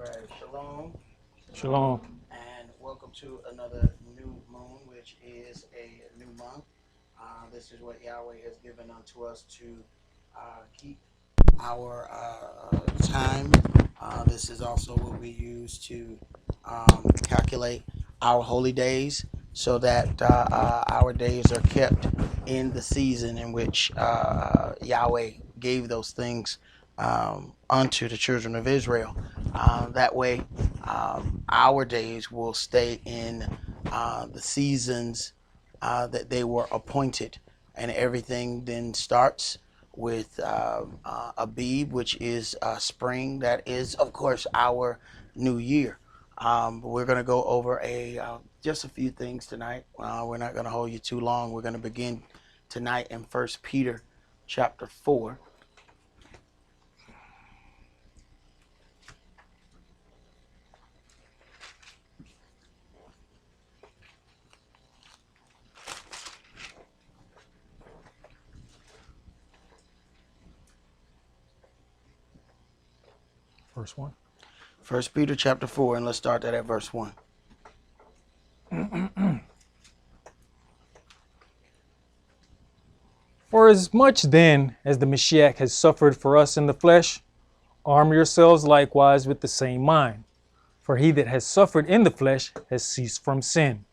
right. Shalom. Shalom. And welcome to another new moon, which is a new month. This is what Yahweh has given unto us to keep our time. This is also what we use to calculate our holy days so that our days are kept in the season in which Yahweh gave those things unto the children of Israel. That way, our days will stay in the seasons that they were appointed, and everything then starts with Abib, which is spring. That is, of course, our new year. But we're going to go over just a few things tonight. We're not going to hold you too long. We're going to begin tonight in First Peter chapter 4. First one. First Peter chapter 4, and let's start that at verse 1. For as much then as the Mashiach has suffered for us in the flesh, arm yourselves likewise with the same mind. For he that has suffered in the flesh has ceased from sin,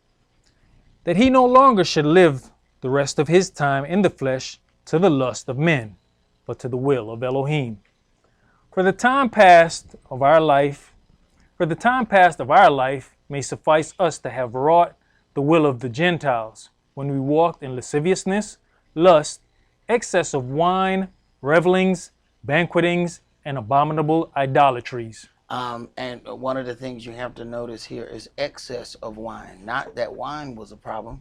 that he no longer should live the rest of his time in the flesh to the lust of men, but to the will of Elohim. For the time past of our life may suffice us to have wrought the will of the Gentiles, when we walked in lasciviousness, lust, excess of wine, revelings, banquetings, and abominable idolatries. And one of the things you have to notice here is excess of wine. Not that wine was a problem.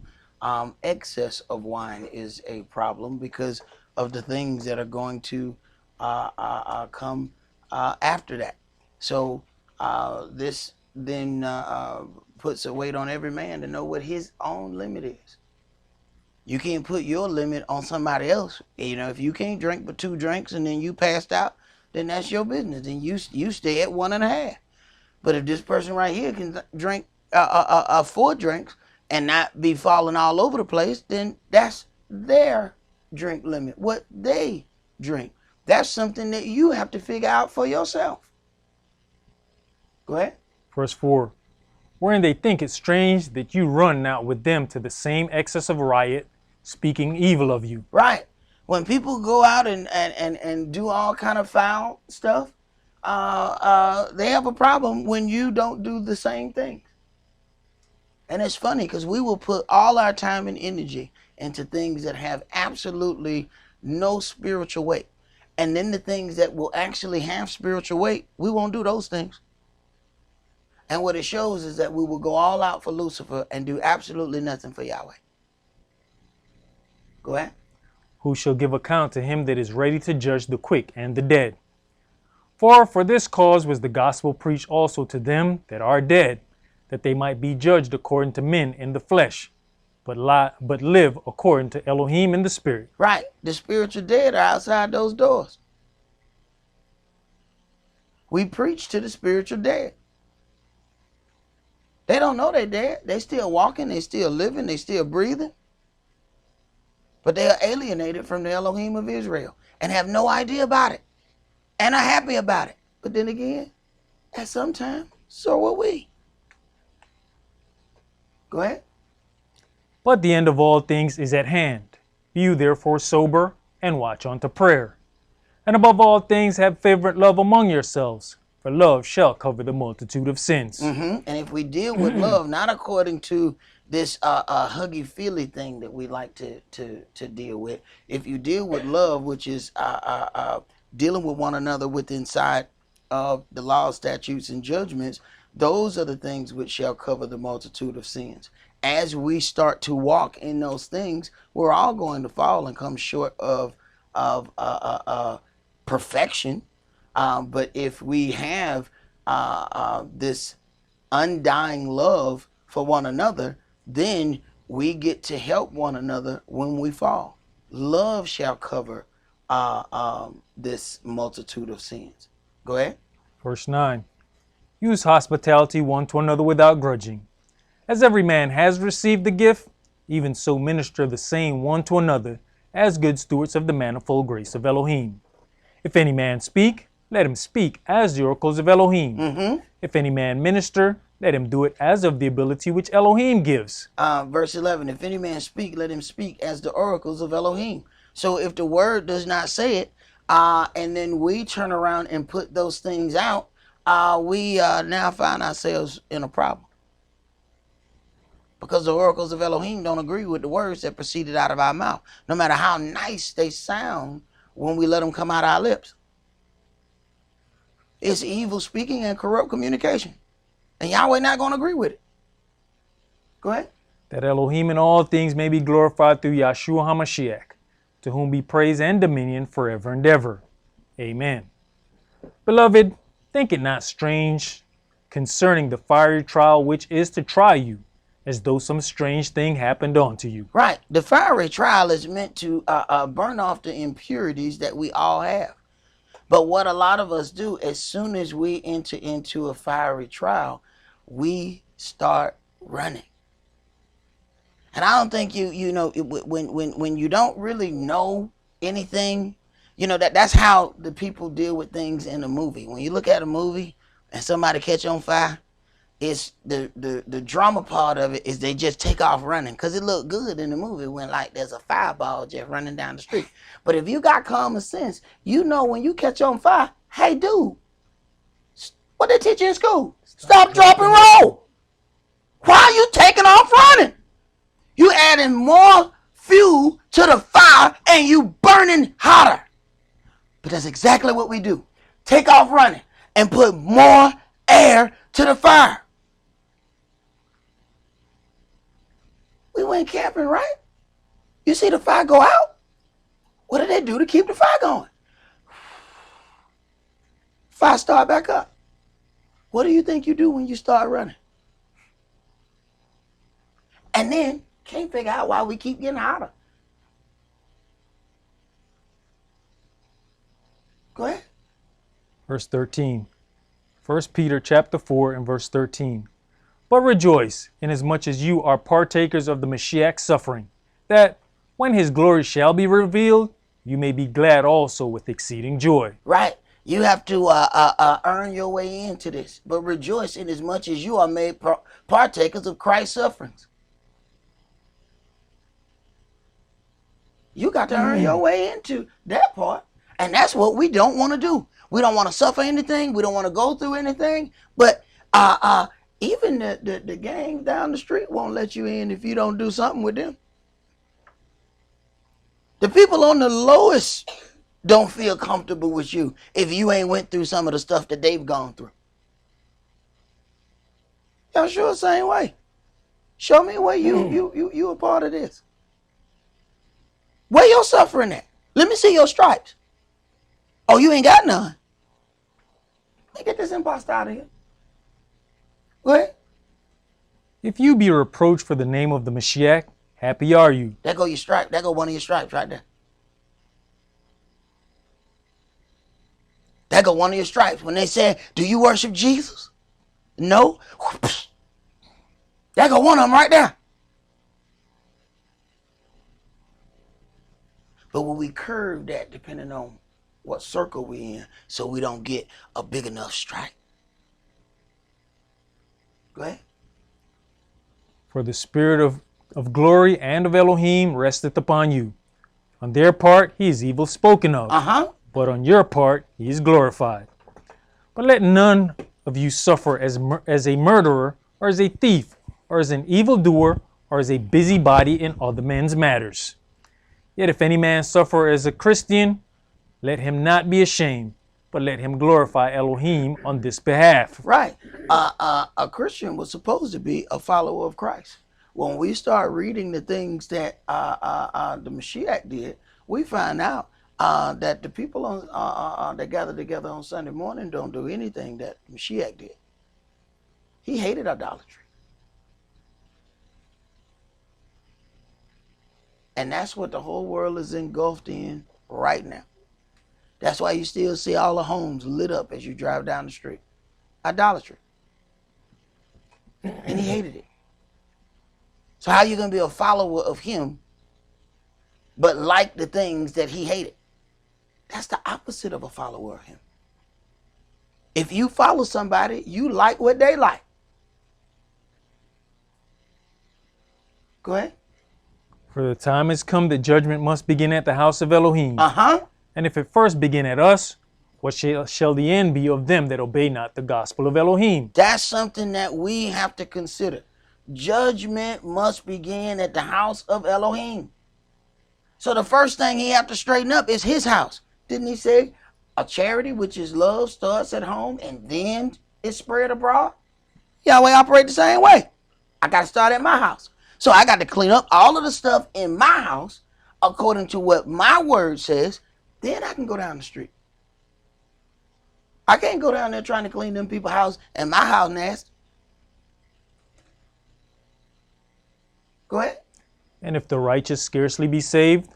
Excess of wine is a problem because of the things that are going to come after that. So this then puts a weight on every man to know what his own limit is. You can't put your limit on somebody else. If you can't drink but 2 drinks and then you passed out, then that's your business. Then you stay at 1.5. But if this person right here can drink 4 drinks and not be falling all over the place, then that's their drink limit, what they drink. That's something that you have to figure out for yourself. Go ahead. Verse 4. Wherein they think it strange that you run not with them to the same excess of riot, speaking evil of you. Right. When people go out and do all kind of foul stuff, they have a problem when you don't do the same thing. And it's funny because we will put all our time and energy into things that have absolutely no spiritual weight. And then the things that will actually have spiritual weight, we won't do those things. And what it shows is that we will go all out for Lucifer and do absolutely nothing for Yahweh. Go ahead. Who shall give account to him that is ready to judge the quick and the dead. For this cause was the gospel preached also to them that are dead, that they might be judged according to men in the flesh, but live according to Elohim in the spirit. Right. The spiritual dead are outside those doors. We preach to the spiritual dead. They don't know they're dead. They still walking, they still living, they still breathing. But they are alienated from the Elohim of Israel and have no idea about it and are happy about it. But then again, at some time, so are we. Go ahead. But the end of all things is at hand. Be you therefore sober and watch unto prayer. And above all things have fervent love among yourselves, for love shall cover the multitude of sins. And if we deal with love, not according to this huggy-feely thing that we like to deal with. If you deal with love, which is dealing with one another within inside of the laws, statutes, and judgments, those are the things which shall cover the multitude of sins. As we start to walk in those things, we're all going to fall and come short of perfection. But if we have this undying love for one another, then we get to help one another when we fall. Love shall cover this multitude of sins. Go ahead. Verse 9. Use hospitality one to another without grudging. As every man has received the gift, even so minister the same one to another, as good stewards of the manifold grace of Elohim. If any man speak, let him speak as the oracles of Elohim. If any man minister, let him do it as of the ability which Elohim gives. Verse 11, if any man speak, let him speak as the oracles of Elohim. So if the word does not say it, and then we turn around and put those things out, we now find ourselves in a problem. Because the oracles of Elohim don't agree with the words that proceeded out of our mouth, no matter how nice they sound when we let them come out of our lips. It's evil speaking and corrupt communication. And Yahweh not going to agree with it. Go ahead. That Elohim in all things may be glorified through Yahshua HaMashiach, to whom be praise and dominion forever and ever. Amen. Beloved, think it not strange concerning the fiery trial which is to try you, as though some strange thing happened unto you. Right. The fiery trial is meant to burn off the impurities that we all have. But what a lot of us do, as soon as we enter into a fiery trial, we start running. And I don't think you know when you don't really know anything, that's how the people deal with things in a movie. When you look at a movie and somebody catch on fire, it's the drama part of it is they just take off running because it looked good in the movie when like there's a fireball just running down the street. But if you got common sense, when you catch on fire, hey dude, what they teach you in school? Stop, drop, and roll. Why are you taking off running? You adding more fuel to the fire and you burning hotter. But that's exactly what we do. Take off running and put more air to the fire. We went camping, right? You see the fire go out? What did they do to keep the fire going? Fire start back up. What do you think you do when you start running? And then can't figure out why we keep getting hotter. Go ahead. Verse 13. 1 Peter chapter 4 and verse 13. But rejoice, inasmuch as you are partakers of the Mashiach's suffering, that when his glory shall be revealed, you may be glad also with exceeding joy. Right. You have to earn your way into this. But rejoice inasmuch as you are made partakers of Christ's sufferings. You got to earn your way into that part. And that's what we don't want to do. We don't want to suffer anything. We don't want to go through anything. But even the gang down the street won't let you in if you don't do something with them. The people on the lowest don't feel comfortable with you if you ain't went through some of the stuff that they've gone through. Y'all sure the same way. Show me where you a part of this. Where your suffering at? Let me see your stripes. Oh, you ain't got none. Let me get this imposter out of here. Go ahead. If you be reproached for the name of the Mashiach, happy are you. There go your stripe. There go one of your stripes right there. There go one of your stripes. When they said, do you worship Jesus? No. There go one of them right there. But when we curve that depending on what circle we in, so we don't get a big enough stripe. Go ahead. For the spirit of glory and of Elohim resteth upon you. On their part, he is evil spoken of. But on your part, he is glorified. But let none of you suffer as a murderer, or as a thief, or as an evildoer, or as a busybody in other men's matters. Yet if any man suffer as a Christian, let him not be ashamed, but let him glorify Elohim on this behalf. Right. A Christian was supposed to be a follower of Christ. When we start reading the things that the Mashiach did, we find out that the people that gather together on Sunday morning don't do anything that Mashiach did. He hated idolatry. And that's what the whole world is engulfed in right now. That's why you still see all the homes lit up as you drive down the street. Idolatry. and he hated it. So how are you going to be a follower of him but like the things that he hated? That's the opposite of a follower of him. If you follow somebody, you like what they like. Go ahead. For the time has come that judgment must begin at the house of Elohim. And if it first begin at us, what shall the end be of them that obey not the gospel of Elohim? That's something that we have to consider. Judgment must begin at the house of Elohim. So the first thing he have to straighten up is his house. Didn't he say a charity, which is love, starts at home and then it's spread abroad? Yahweh operate the same way. I got to start at my house. So I got to clean up all of the stuff in my house according to what my word says. Then I can go down the street. I can't go down there trying to clean them people's house and my house nasty. Go ahead. And if the righteous scarcely be saved,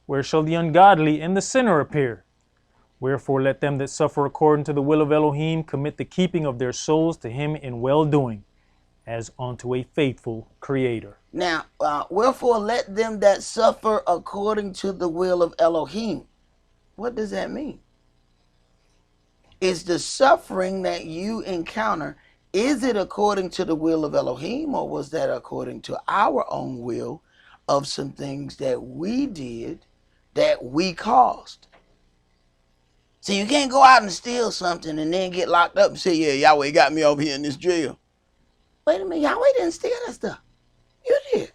where shall the ungodly and the sinner appear? Wherefore let them that suffer according to the will of Elohim commit the keeping of their souls to him in well-doing, as unto a faithful Creator. Now, wherefore let them that suffer according to the will of Elohim. What does that mean? Is the suffering that you encounter, is it according to the will of Elohim, or was that according to our own will of some things that we did that we caused? See, you can't go out and steal something and then get locked up and say, yeah, Yahweh got me over here in this jail. Wait a minute, Yahweh didn't steal that stuff. You did.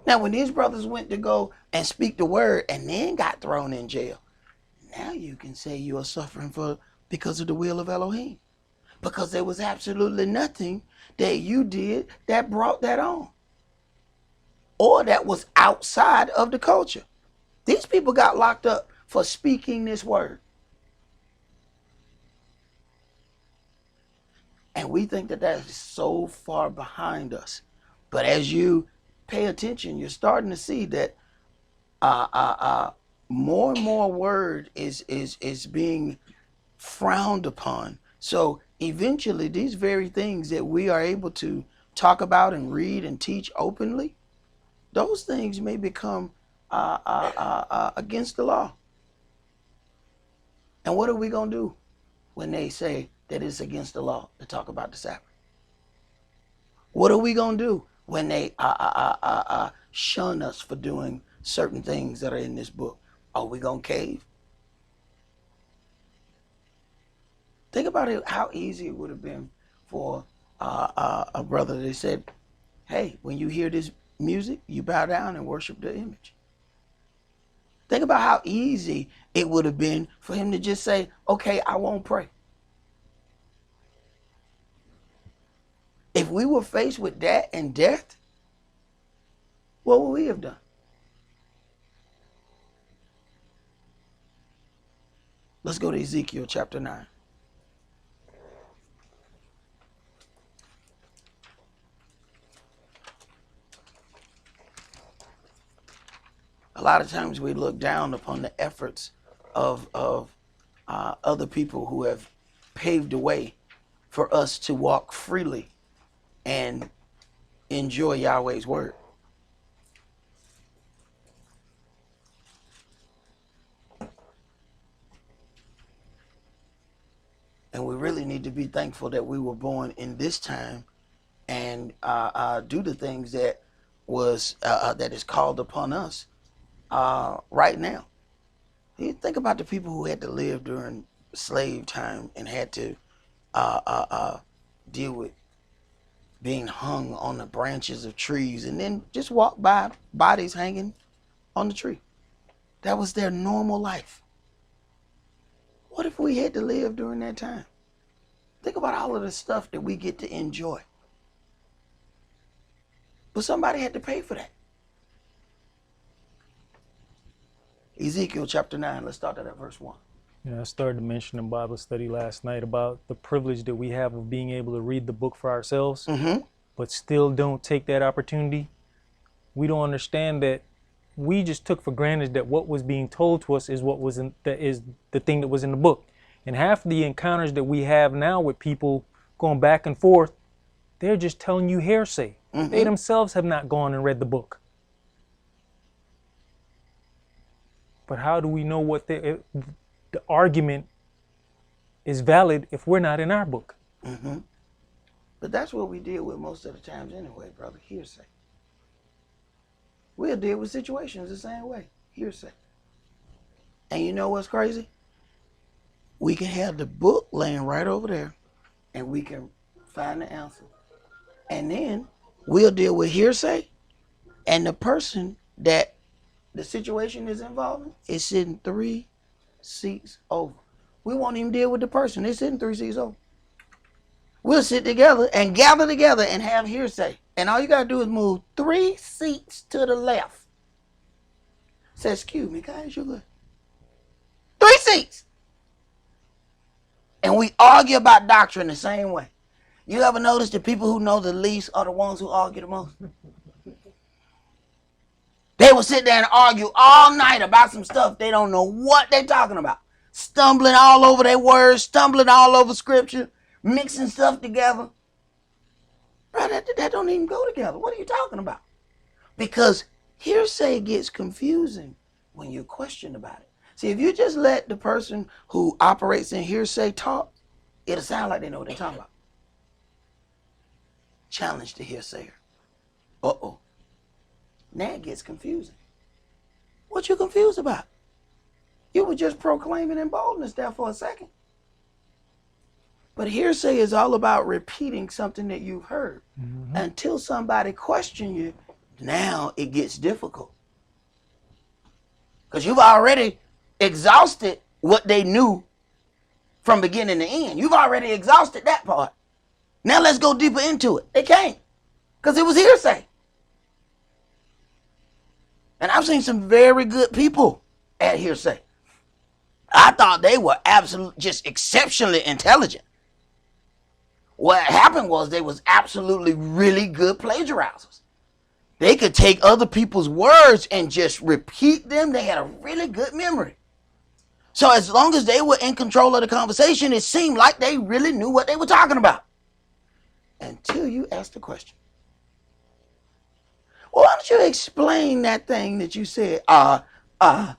Now, when these brothers went to go and speak the word and then got thrown in jail, now you can say you are suffering because of the will of Elohim. Because there was absolutely nothing that you did that brought that on. Or that was outside of the culture. These people got locked up for speaking this word. And we think that that is so far behind us. But as you pay attention, you're starting to see that more and more word is being frowned upon. So eventually these very things that we are able to talk about and read and teach openly, those things may become against the law. And what are we going to do when they say that it's against the law to talk about the Sabbath? What are we going to do when they shun us for doing certain things that are in this book? Are we going to cave? Think about it, how easy it would have been for a brother that said, hey, when you hear this music, you bow down and worship the image. Think about how easy it would have been for him to just say, okay, I won't pray. If we were faced with that and death, what would we have done? Let's go to Ezekiel chapter 9. A lot of times we look down upon the efforts of other people who have paved the way for us to walk freely and enjoy Yahweh's word. And we really need to be thankful that we were born in this time and do the things that that is called upon us right now. You think about the people who had to live during slave time and had to deal with being hung on the branches of trees and then just walk by bodies hanging on the tree. That was their normal life. What if we had to live during that time? Think about all of the stuff that we get to enjoy. But somebody had to pay for that. Ezekiel chapter 9, let's start at verse 1. I started to mention in Bible study last night about the privilege that we have of being able to read the book for ourselves, but still don't take that opportunity. We don't understand that we just took for granted that what was being told to us is what was that is the thing that was in the book. And half the encounters that we have now with people going back and forth, they're just telling you hearsay. They themselves have not gone and read the book. But how do we know what the argument is valid if we're not in our book? But that's what we deal with most of the times anyway, brother. Hearsay. We'll deal with situations the same way. Hearsay. And you know what's crazy? We can have the book laying right over there, and we can find the answer. And then we'll deal with hearsay, and the person that the situation is involving is sitting 3 seats over. We won't even deal with the person. They're sitting 3 seats over. We'll sit together and gather together and have hearsay. And all you got to do is move 3 seats to the left. Say, excuse me, guys, you good? 3 seats. And we argue about doctrine the same way. You ever notice the people who know the least are the ones who argue the most? They will sit there and argue all night about some stuff they don't know what they're talking about. Stumbling all over their words, stumbling all over scripture, mixing stuff together. Bro, that don't even go together. What are you talking about? Because hearsay gets confusing when you question about it. See, if you just let the person who operates in hearsay talk, it'll sound like they know what they're talking about. Challenge the hearsayer. Uh-oh. Now it gets confusing. What you confused about? You were just proclaiming in boldness there for a second. But hearsay is all about repeating something that you've heard. Until somebody questions you, now it gets difficult. Because you've already exhausted what they knew from beginning to end. You've already exhausted that part. Now let's go deeper into it. They can't. Because it was hearsay. And I've seen some very good people at hearsay. I thought they were just exceptionally intelligent. What happened was they was absolutely really good plagiarizers. They could take other people's words and just repeat them. They had a really good memory. So as long as they were in control of the conversation, it seemed like they really knew what they were talking about. Until you asked the question. Well, why don't you explain that thing that you said? Wait a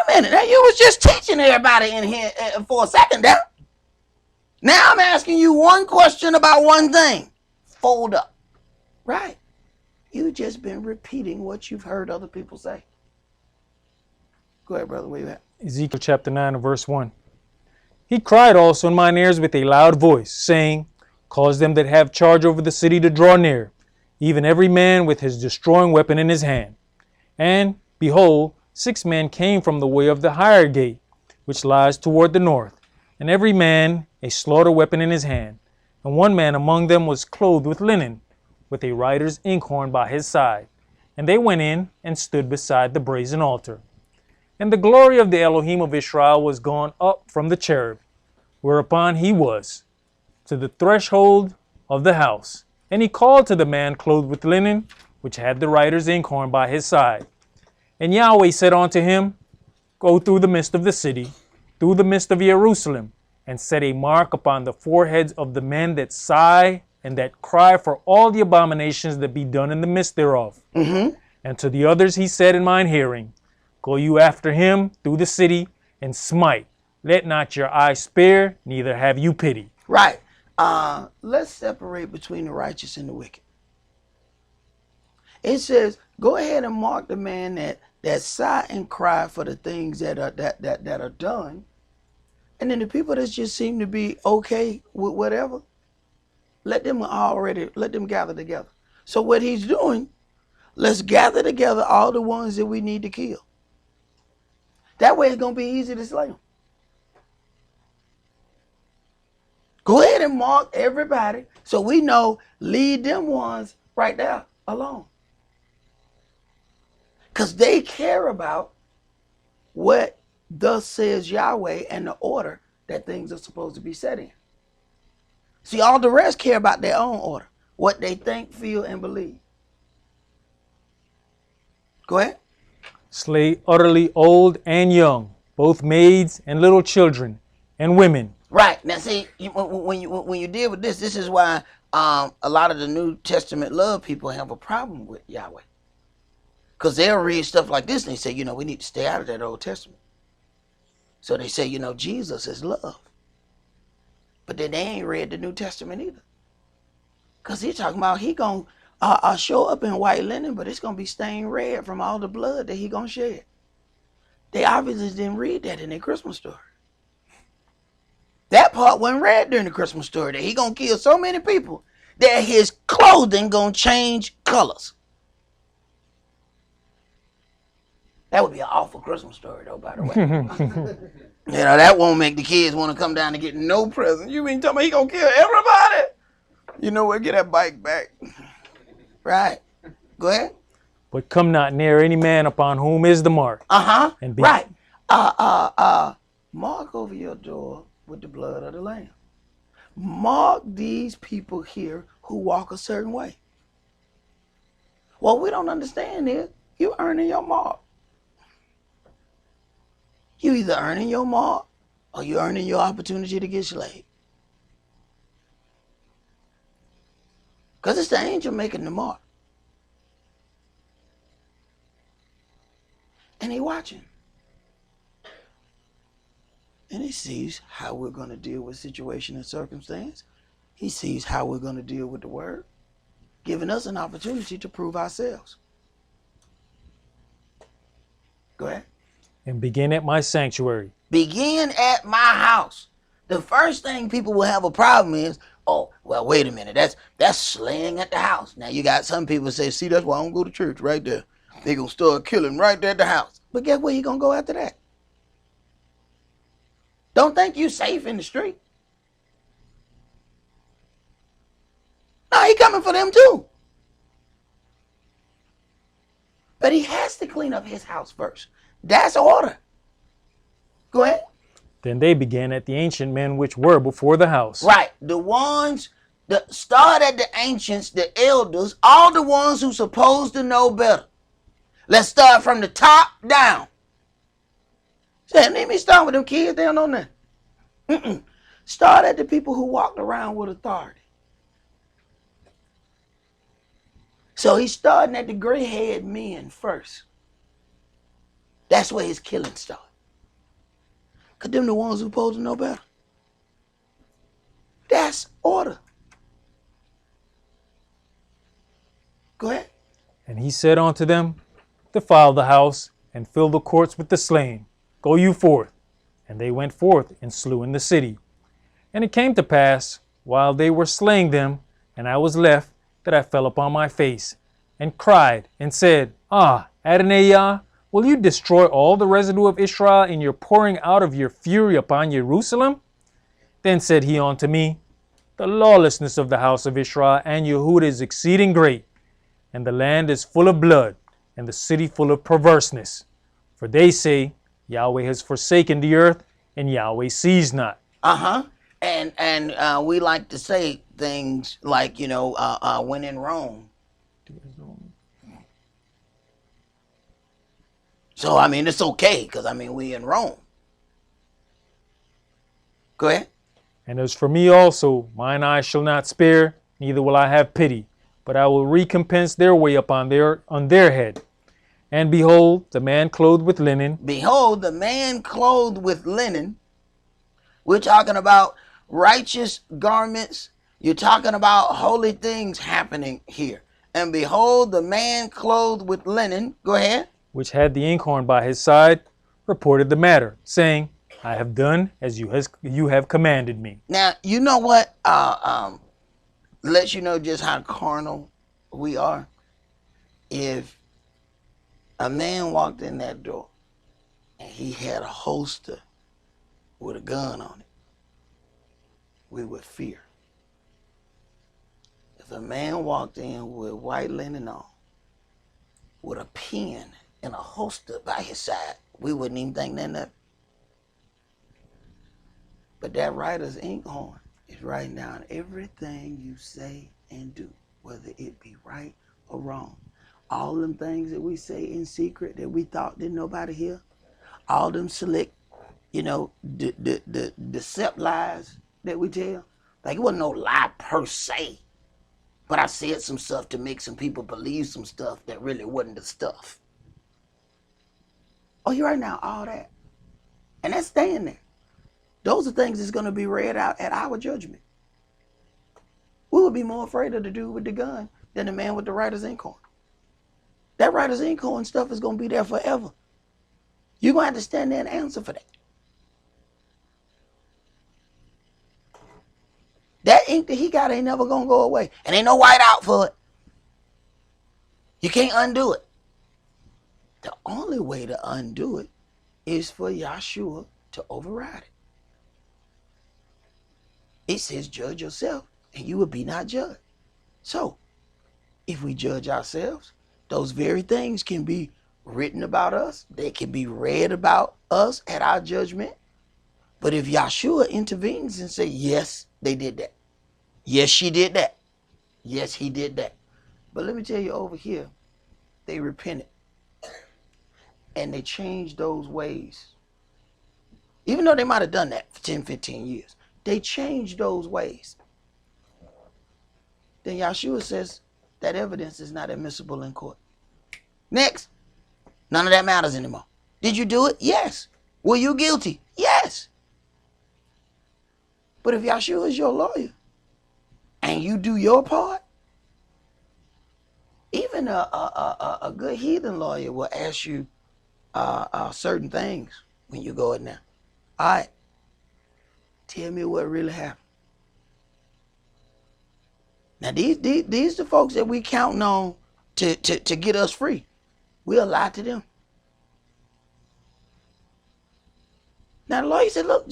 minute. Now you was just teaching everybody in here for a second there. Now I'm asking you one question about one thing. Fold up. Right. You just been repeating what you've heard other people say. Go ahead, brother. Where you at? Ezekiel chapter 9 and verse 1. He cried also in mine ears with a loud voice, saying, cause them that have charge over the city to draw near, even every man with his destroying weapon in his hand. And, behold, 6 men came from the way of the higher gate, which lies toward the north, and every man a slaughter weapon in his hand. And one man among them was clothed with linen, with a writer's inkhorn by his side. And they went in and stood beside the brazen altar. And the glory of the Elohim of Israel was gone up from the cherub, whereupon he was, to the threshold of the house. And he called to the man clothed with linen, which had the writer's inkhorn by his side. And Yahweh said unto him, go through the midst of the city, through the midst of Jerusalem, and set a mark upon the foreheads of the men that sigh and that cry for all the abominations that be done in the midst thereof. And to the others he said in mine hearing, go you after him through the city and smite. Let not your eye spare, neither have you pity. Right. Let's separate between the righteous and the wicked. It says, go ahead and mark the man that sigh and cry for the things that are done. And then the people that just seem to be okay with whatever, let them gather together. So what he's doing, let's gather together all the ones that we need to kill. That way it's going to be easy to slay them. Go ahead and mark everybody so we know, leave them ones right there alone. Because they care about what thus says Yahweh and the order that things are supposed to be set in. See, all the rest care about their own order, what they think, feel, and believe. Go ahead. Slay utterly old and young, both maids and little children, and women. Right. Now, see, when you deal with this is why a lot of the New Testament love people have a problem with Yahweh. Because they'll read stuff like this and they say, we need to stay out of that Old Testament. So they say, Jesus is love. But then they ain't read the New Testament either. Because he's talking about he going to show up in white linen, but it's going to be stained red from all the blood that he going to shed. They obviously didn't read that in their Christmas story. That part wasn't read during the Christmas story, that he going to kill so many people that his clothing going to change colors. That would be an awful Christmas story, though, by the way. That won't make the kids want to come down and get no present. You mean talking about he going to kill everybody? You know what? Get that bike back. Right. Go ahead. But come not near any man upon whom is the mark. And be right. Mark over your door with the blood of the Lamb. Mark these people here who walk a certain way. What we don't understand is you earning your mark. You either earning your mark or you earning your opportunity to get slayed. Because it's the angel making the mark. And he watching. And he sees how we're going to deal with situation and circumstance. He sees how we're going to deal with the word, giving us an opportunity to prove ourselves. Go ahead. And begin at my sanctuary. Begin at my house. The first thing people will have a problem is, oh, well, wait a minute. That's slaying at the house. Now, you got some people say, see, that's why I don't go to church right there. They're going to start killing right there at the house. But guess where you going to go after that? Don't think you safe in the street. No, he coming for them too. But he has to clean up his house first. That's order. Go ahead. Then they began at the ancient men which were before the house. Right. The ones that start at the ancients, the elders, all the ones who supposed to know better. Let's start from the top down. Say, let me start with them kids. They don't know nothing. Start at the people who walked around with authority. So he's starting at the gray-haired men first. That's where his killing started. Because them the ones who supposed to know better. That's order. Go ahead. And he said unto them, defile the house, and fill the courts with the slain. Go you forth. And they went forth and slew in the city. And it came to pass, while they were slaying them, and I was left, that I fell upon my face, and cried, and said, Adonai, will you destroy all the residue of Israel in your pouring out of your fury upon Jerusalem? Then said he unto me, the lawlessness of the house of Israel and Yehuda is exceeding great, and the land is full of blood, and the city full of perverseness. For they say, Yahweh has forsaken the earth, and Yahweh sees not. And we like to say things like, when in Rome. So, it's okay, because, we in Rome. Go ahead. And as for me also, mine eye shall not spare, neither will I have pity, but I will recompense their way on their head. And behold, the man clothed with linen. Behold, the man clothed with linen. We're talking about righteous garments. You're talking about holy things happening here. And behold, the man clothed with linen. Go ahead. Which had the inkhorn by his side, reported the matter, saying, I have done as you have commanded me. Now, you know what? Lets you know just how carnal we are. If a man walked in that door and he had a holster with a gun on it, we would fear. If a man walked in with white linen on, with a pen and a holster by his side, we wouldn't even think nothing of it. But that writer's inkhorn is writing down everything you say and do, whether it be right or wrong. All them things that we say in secret that we thought didn't nobody hear, all them select, the decept lies that we tell. Like, it wasn't no lie per se, but I said some stuff to make some people believe some stuff that really wasn't the stuff. Oh, you're right now, all that. And that's staying there. Those are things that's going to be read out at our judgment. We would be more afraid of the dude with the gun than the man with the writer's inkhorn. That writer's inkhorn stuff is going to be there forever. You're going to have to stand there and answer for that. That ink that he got ain't never going to go away. And ain't no white out for it. You can't undo it. The only way to undo it is for Yahshua to override it. It says, judge yourself, and you will be not judged. So, if we judge ourselves, those very things can be written about us. They can be read about us at our judgment. But if Yahshua intervenes and say, yes, they did that. Yes, she did that. Yes, he did that. But let me tell you, over here, they repented. And they changed those ways. Even though they might have done that for 10, 15 years. They changed those ways. Then Yahshua says that evidence is not admissible in court. Next. None of that matters anymore. Did you do it? Yes. Were you guilty? Yes. But if Yahshua is your lawyer and you do your part, even a good heathen lawyer will ask you certain things when you go in there. All right. Tell me what really happened. Now, these the folks that we counting on to get us free. We'll lie to them. Now, the lawyer said, look,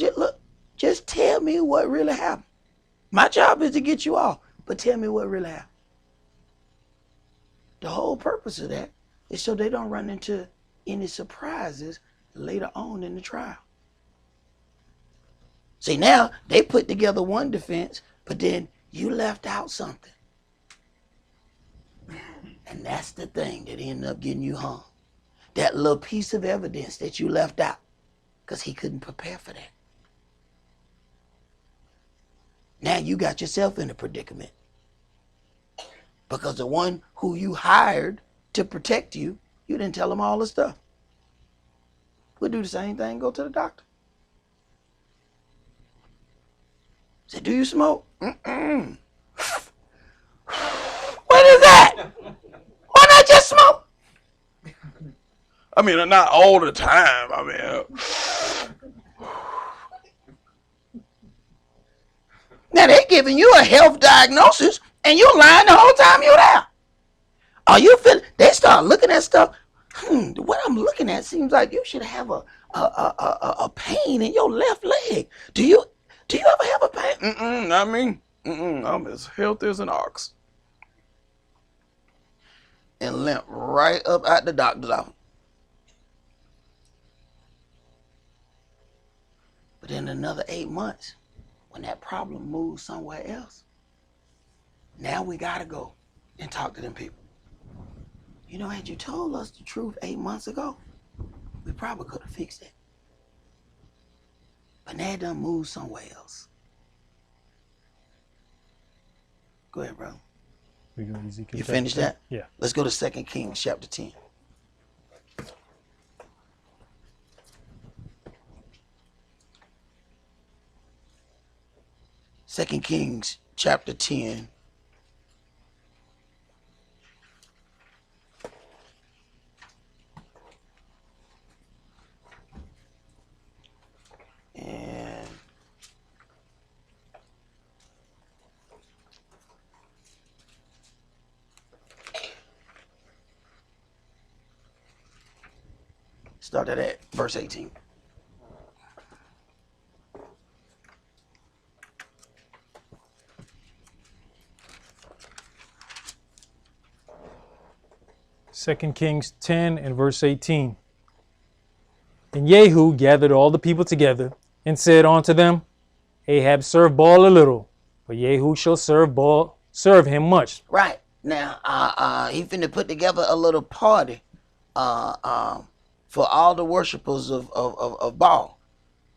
just tell me what really happened. My job is to get you off, but tell me what really happened. The whole purpose of that is so they don't run into any surprises later on in the trial. See, now they put together one defense, but then you left out something. And that's the thing that ended up getting you hung. That little piece of evidence that you left out, because he couldn't prepare for that. Now you got yourself in a predicament. Because the one who you hired to protect you, you didn't tell him all the stuff. We'll do the same thing, go to the doctor. Say, do you smoke? Mm-mm. What is that? Why not just smoke? I mean, not all the time. I mean, now they're giving you a health diagnosis and you're lying the whole time you're there. Are you feeling? They start looking at stuff. What I'm looking at seems like you should have a pain in your left leg. Do you ever have a pain? Not me. I'm as healthy as an ox. And limp right up at the doctor's office. But in another 8 months, when that problem moves somewhere else, now we gotta go and talk to them people. You know, had you told us the truth 8 months ago, we probably could have fixed it. But now it done moved somewhere else. Go ahead, brother. You finished that? Yeah. Let's go to 2 Kings chapter 10. Second Kings chapter 10. And started at verse 18. Second Kings 10 and verse 18. And Jehu gathered all the people together and said unto them, Ahab served Baal a little, but Jehu shall serve him much. Right. Now, he finna put together a little party for all the worshipers of Baal,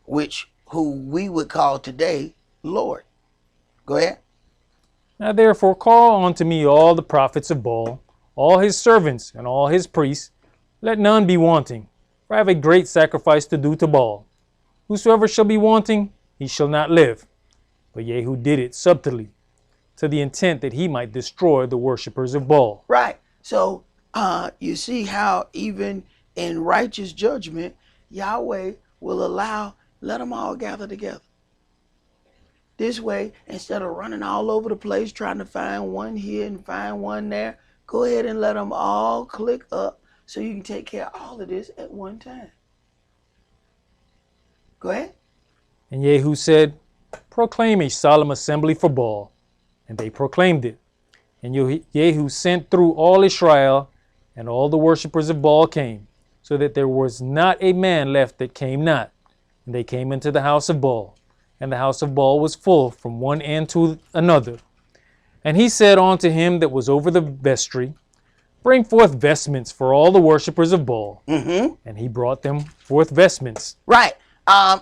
which who we would call today Lord. Go ahead. Now therefore call unto me all the prophets of Baal, all his servants, and all his priests. Let none be wanting, for I have a great sacrifice to do to Baal. Whosoever shall be wanting, he shall not live. But Jehu did it subtly, to the intent that he might destroy the worshippers of Baal. Right. So you see how even in righteous judgment, Yahweh will let them all gather together. This way, instead of running all over the place trying to find one here and find one there, go ahead and let them all click up so you can take care of all of this at one time. Go ahead. And Jehu said, proclaim a solemn assembly for Baal. And they proclaimed it. And Jehu sent through all Israel, and all the worshippers of Baal came, so that there was not a man left that came not. And they came into the house of Baal. And the house of Baal was full from one end to another. And he said unto him that was over the vestry, bring forth vestments for all the worshippers of Baal. Mm-hmm. And he brought them forth vestments. Right.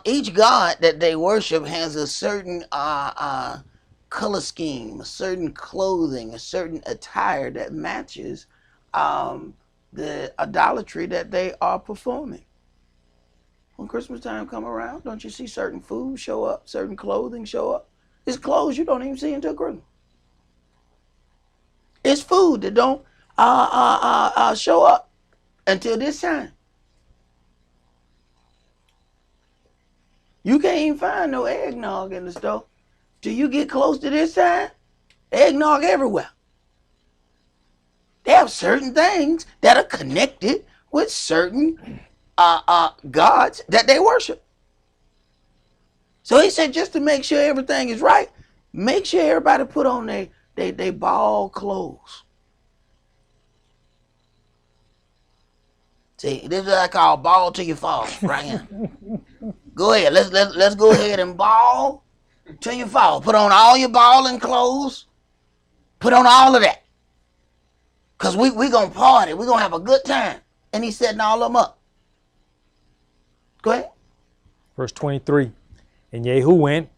Each god that they worship has a certain color scheme, a certain clothing, a certain attire that matches the idolatry that they are performing. When Christmas time come around, don't you see certain food show up, certain clothing show up? It's clothes you don't even see until Christmas. It's food that don't show up until this time. You can't even find no eggnog in the store till you get close to this time. Eggnog everywhere. They have certain things that are connected with certain gods that they worship. So he said, just to make sure everything is right, make sure everybody put on they Baal clothes. See, this is what I call ball till you fall, right here. Go ahead, let's go ahead and ball till you fall. Put on all your balling clothes. Put on all of that. Because we going to party. We're going to have a good time. And he's setting all of them up. Go ahead. Verse 23. And Jehu went,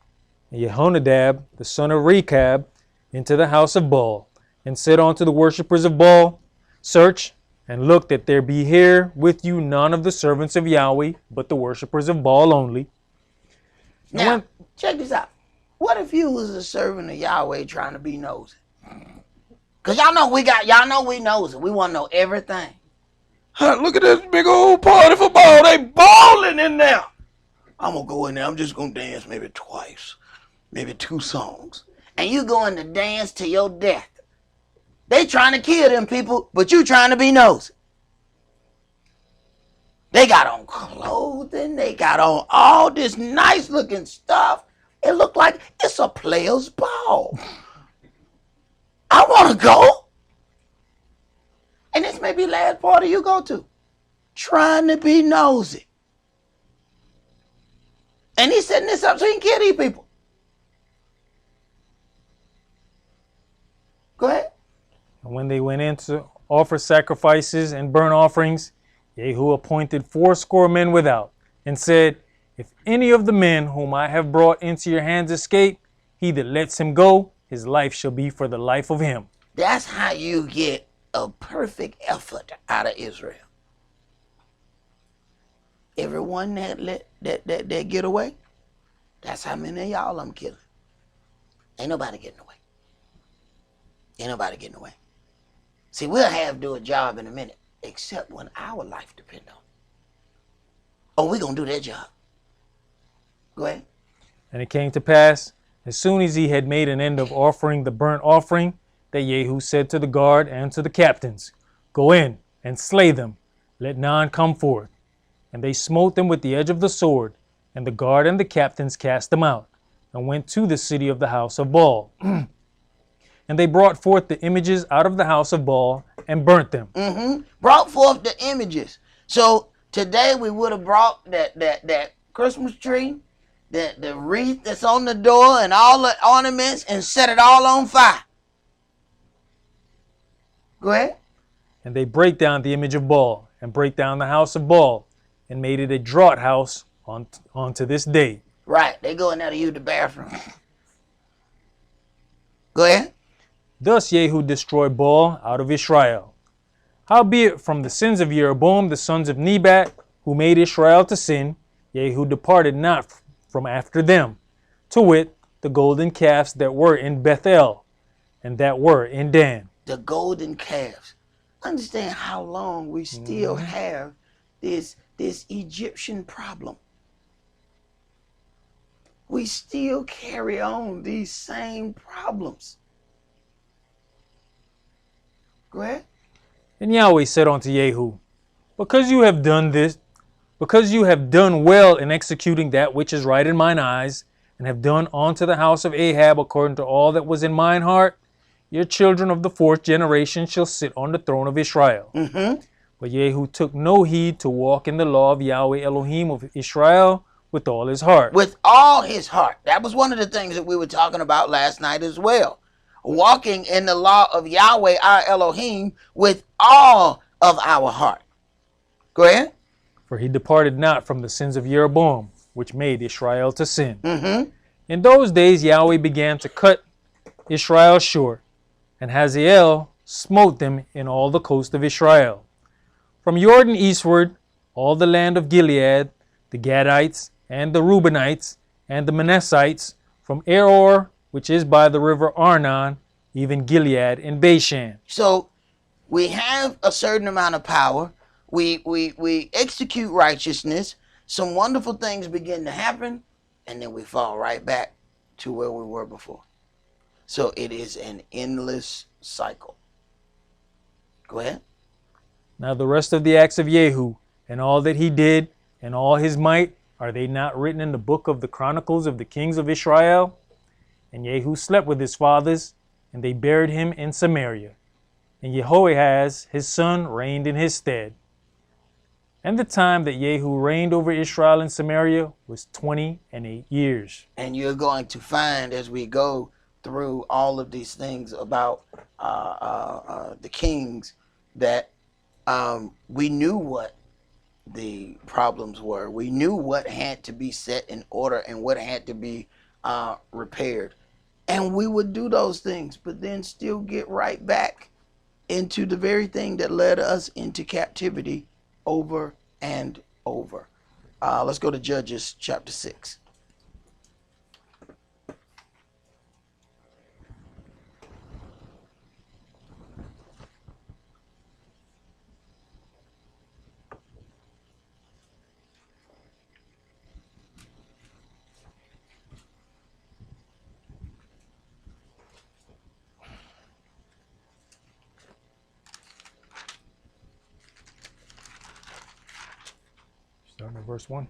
and Jehonadab, the son of Rechab, into the house of Baal, and said unto the worshippers of Baal, search, and look that there be here with you none of the servants of Yahweh, but the worshippers of Baal only. Now, check this out. What if you was a servant of Yahweh trying to be nosy? Because y'all know we nosy. We want to know everything. Look at this big old party for Baal. They balling in there. I'm going to go in there. I'm just going to dance maybe twice, maybe 2 songs. And you going to dance to your death. They trying to kill them people, but you trying to be nosy. They got on clothing. They got on all this nice looking stuff. It looked like it's a player's ball. I want to go. And this may be the last party you go to. Trying to be nosy. And he's setting this up so he can kill these people. Go ahead. And when they went in to offer sacrifices and burnt offerings, Jehu appointed 80 men without, and said, if any of the men whom I have brought into your hands escape, he that lets him go, his life shall be for the life of him. That's how you get a perfect effort out of Israel. Everyone that get away, that's how many of y'all I'm killing. Ain't nobody getting away. Ain't nobody getting away. See, we'll have to do a job in a minute, except when our life depends on it. Oh, we're going to do that job. Go ahead. And it came to pass, as soon as he had made an end of offering the burnt offering, that Jehu said to the guard and to the captains, go in and slay them, let none come forth. And they smote them with the edge of the sword, and the guard and the captains cast them out, and went to the city of the house of Baal. And they brought forth the images out of the house of Baal, and burnt them. Brought forth the images. So today we would have brought that Christmas tree, the wreath that's on the door, and all the ornaments, and set it all on fire. Go ahead. And they break down the image of Baal, and break down the house of Baal, and made it a draught house unto this day. Right. They go in there to use the bathroom. Go ahead. Thus Jehu destroyed Baal out of Israel. Howbeit from the sins of Jeroboam the sons of Nebat, who made Israel to sin, Jehu departed not from after them, to wit, the golden calves that were in Bethel, and that were in Dan. The golden calves. Understand how long we still have this Egyptian problem. We still carry on these same problems. Go ahead. And Yahweh said unto Jehu, because you have done this, because you have done well in executing that which is right in mine eyes, and have done unto the house of Ahab according to all that was in mine heart, your children of the fourth generation shall sit on the throne of Israel. But Jehu took no heed to walk in the law of Yahweh Elohim of Israel with all his heart. With all his heart. That was one of the things that we were talking about last night as well. Walking in the law of Yahweh, our Elohim, with all of our heart. Go ahead. For he departed not from the sins of Jeroboam, which made Israel to sin. In those days Yahweh began to cut Israel short, and Hazael smote them in all the coast of Israel. From Jordan eastward, all the land of Gilead, the Gadites, and the Reubenites, and the Manassites, from Aror, which is by the river Arnon, even Gilead and Bashan. So we have a certain amount of power. We execute righteousness. Some wonderful things begin to happen, and then we fall right back to where we were before. So it is an endless cycle. Go ahead. Now the rest of the acts of Jehu, and all that he did, and all his might, are they not written in the book of the Chronicles of the kings of Israel? And Jehu slept with his fathers, and they buried him in Samaria. And Jehoahaz his son reigned in his stead. And the time that Jehu reigned over Israel in Samaria was 28 years. And you're going to find as we go through all of these things about the kings that we knew what the problems were. We knew what had to be set in order and what had to be repaired. And we would do those things, but then still get right back into the very thing that led us into captivity over and over. Let's go to Judges chapter 6. Starting at verse 1.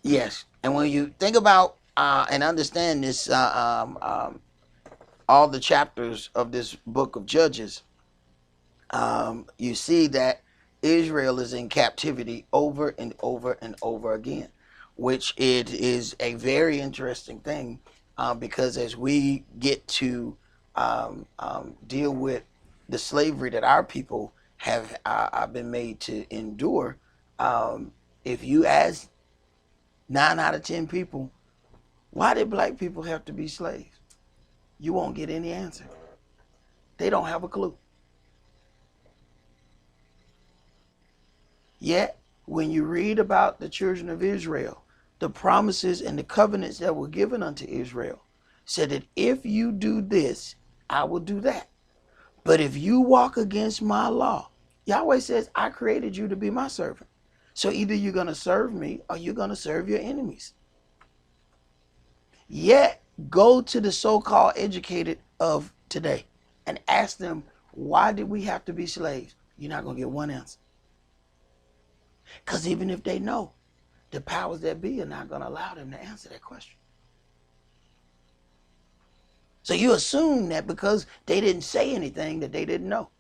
Yes, and when you think about and understand this, all the chapters of this book of Judges, you see that Israel is in captivity over and over and over again, which it is a very interesting thing because as we get to deal with the slavery that our people have been made to endure, if you ask 9 out of 10 people, why did black people have to be slaves? You won't get any answer. They don't have a clue. Yet, when you read about the children of Israel, the promises and the covenants that were given unto Israel said that if you do this, I will do that. But if you walk against my law, Yahweh says, I created you to be my servant. So either you're going to serve me or you're going to serve your enemies. Yet, go to the so-called educated of today and ask them, why did we have to be slaves? You're not going to get one answer. Because even if they know, the powers that be are not going to allow them to answer that question. So you assume that because they didn't say anything that they didn't know.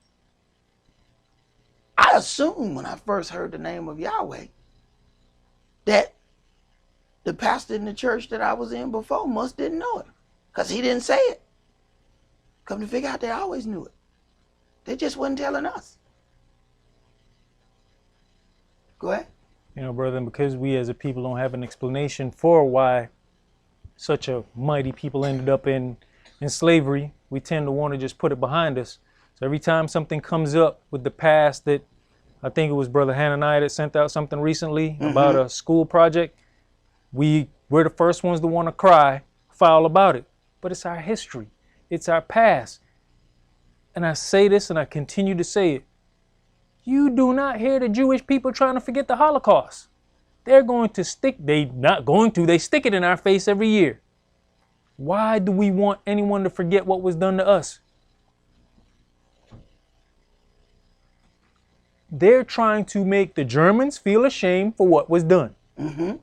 I assumed when I first heard the name of Yahweh that the pastor in the church that I was in before must didn't know it because he didn't say it. Come to figure out they always knew it. They just wasn't telling us. Go ahead. You know, brother, because we as a people don't have an explanation for why such a mighty people ended up in slavery, we tend to want to just put it behind us. So every time something comes up with the past, that I think it was Brother Hananiah that sent out something recently about a school project, we're the first ones to want to cry foul about it. But it's our history. It's our past. And I say this and I continue to say it. You do not hear the Jewish people trying to forget the Holocaust. They're going to stick, they stick it in our face every year. Why do we want anyone to forget what was done to us? They're trying to make the Germans feel ashamed for what was done.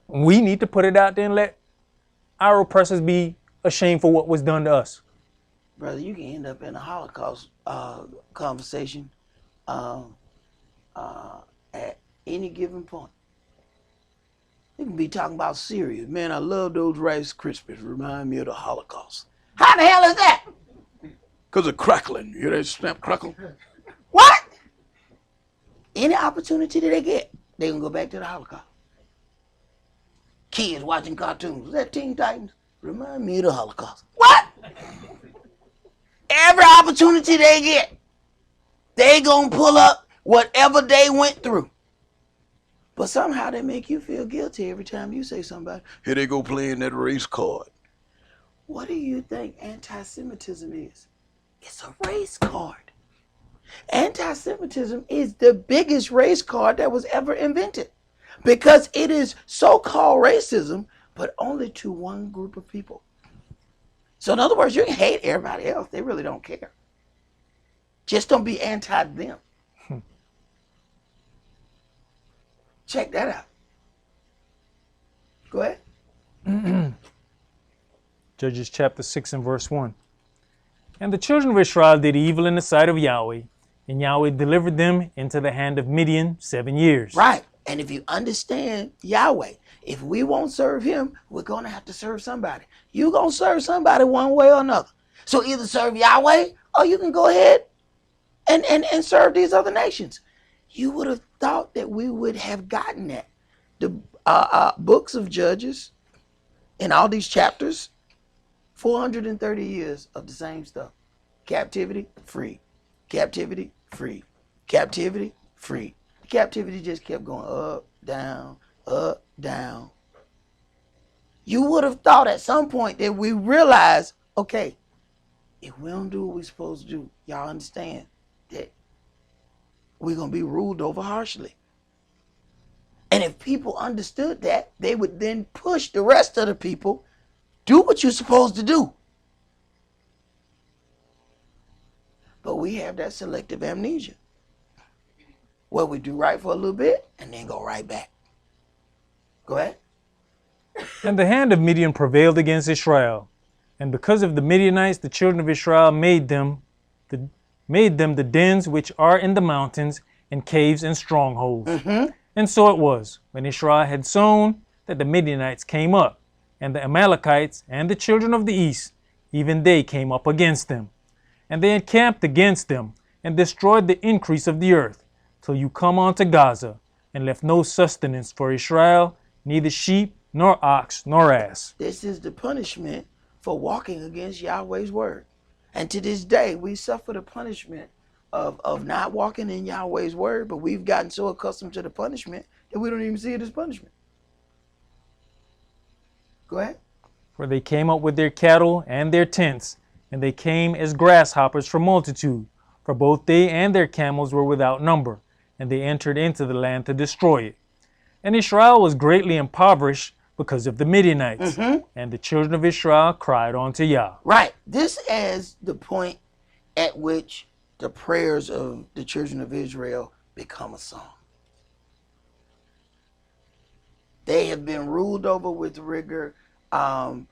We need to put it out there and let our oppressors be ashamed for what was done to us. Brother, you can end up in a Holocaust conversation at any given point. You can be talking about Syria. Man, I love those Rice Krispies. Remind me of the Holocaust. How the hell is that? Because of crackling. You hear that snap crackle? What? Any opportunity that they get, they can go back to the Holocaust. Kids watching cartoons. Is that Teen Titans? Remind me of the Holocaust. What? Every opportunity they get, they gonna pull up whatever they went through. But somehow they make you feel guilty every time you say somebody, here they go playing that race card. What do you think anti-Semitism is? It's a race card. Anti-Semitism is the biggest race card that was ever invented because it is so-called racism, but only to one group of people. So in other words, you can hate everybody else. They really don't care. Just don't be anti them. Check that out. Go ahead. Judges chapter 6 and verse 1. And the children of Israel did evil in the sight of Yahweh, and Yahweh delivered them into the hand of Midian 7 years. Right. And if you understand Yahweh, if we won't serve him, we're going to have to serve somebody. You're going to serve somebody one way or another. So either serve Yahweh or you can go ahead and serve these other nations. You would have thought that we would have gotten that. The books of Judges in all these chapters, 430 years of the same stuff. Captivity, free. Captivity, free. Captivity, free. Captivity just kept going up, down, up, down. You would have thought at some point that we realized, okay, if we don't do what we're supposed to do, y'all understand that we're going to be ruled over harshly. And if people understood that, they would then push the rest of the people, do what you're supposed to do. But we have that selective amnesia, where we do right for a little bit and then go right back. Go ahead. And the hand of Midian prevailed against Israel. And because of the Midianites, the children of Israel made them the dens which are in the mountains, and caves and strongholds. And so it was, when Israel had sown, that the Midianites came up, and the Amalekites and the children of the east, even they came up against them. And they encamped against them, and destroyed the increase of the earth, till you come unto Gaza, and left no sustenance for Israel, neither sheep, nor ox, nor ass. This is the punishment for walking against Yahweh's word. And to this day, we suffer the punishment of not walking in Yahweh's word, but we've gotten so accustomed to the punishment that we don't even see it as punishment. Go ahead. For they came up with their cattle and their tents, and they came as grasshoppers for multitude, for both they and their camels were without number, and they entered into the land to destroy it. And Israel was greatly impoverished because of the Midianites, and the children of Israel cried unto Yah. Right. This is the point at which the prayers of the children of Israel become a song. They have been ruled over with rigor. They're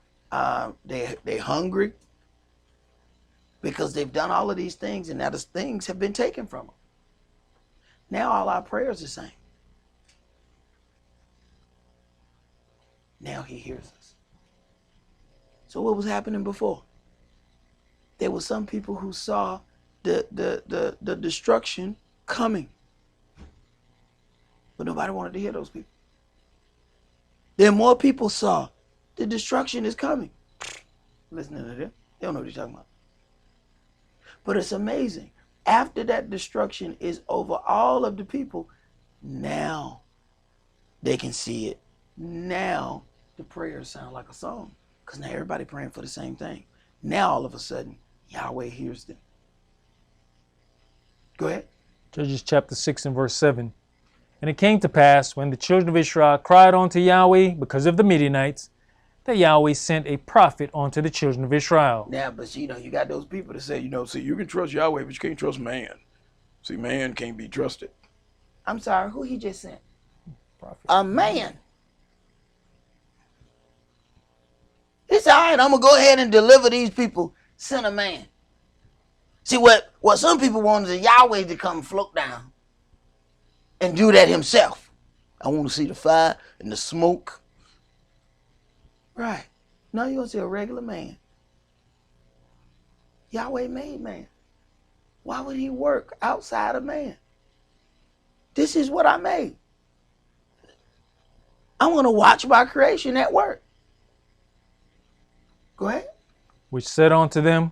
hungry because they've done all of these things, and now the things have been taken from them. Now all our prayers are saying, now he hears us. So what was happening before? There were some people who saw the destruction coming, but nobody wanted to hear those people. Then more people saw the destruction is coming. Listening to them, they don't know what you're talking about. But it's amazing. After that destruction is over all of the people, now they can see it. Now the prayers sound like a song. Because now everybody praying for the same thing. Now all of a sudden, Yahweh hears them. Go ahead. Judges chapter 6 and verse 7. And it came to pass, when the children of Israel cried unto Yahweh because of the Midianites, that Yahweh sent a prophet unto the children of Israel. Now, but you got those people that say, see, you can trust Yahweh, but you can't trust man. See, man can't be trusted. I'm sorry, who he just sent? Prophet. A man. It's all right, I'm going to go ahead and deliver these people. Send a man. See, what some people want is Yahweh to come float down and do that himself. I want to see the fire and the smoke. Right. No, you're going to see a regular man. Yahweh made man. Why would he work outside of man? This is what I made. I'm going to watch my creation at work. Go ahead. Which said unto them,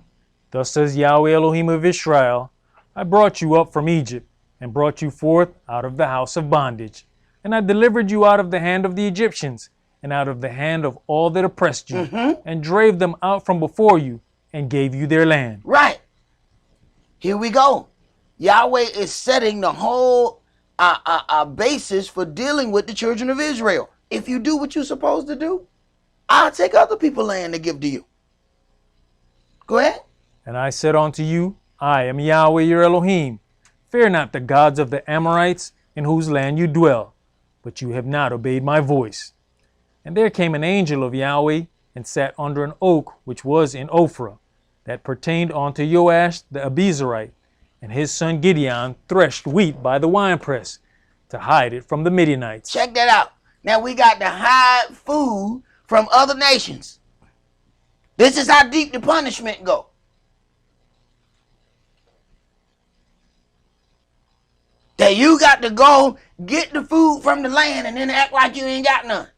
Thus says Yahweh Elohim of Israel, I brought you up from Egypt, and brought you forth out of the house of bondage. And I delivered you out of the hand of the Egyptians, and out of the hand of all that oppressed you, and drave them out from before you, and gave you their land. Right. Here we go. Yahweh is setting the whole basis for dealing with the children of Israel. If you do what you're supposed to do, I'll take other people's land to give to you. Go ahead. And I said unto you, I am Yahweh your Elohim. Fear not the gods of the Amorites, in whose land you dwell, but you have not obeyed my voice. And there came an angel of Yahweh, and sat under an oak which was in Ophrah, that pertained unto Joash the Abiezrite, and his son Gideon threshed wheat by the winepress, to hide it from the Midianites. Check that out. Now we got to hide food from other nations. This is how deep the punishment go. That you got to go get the food from the land and then act like you ain't got none.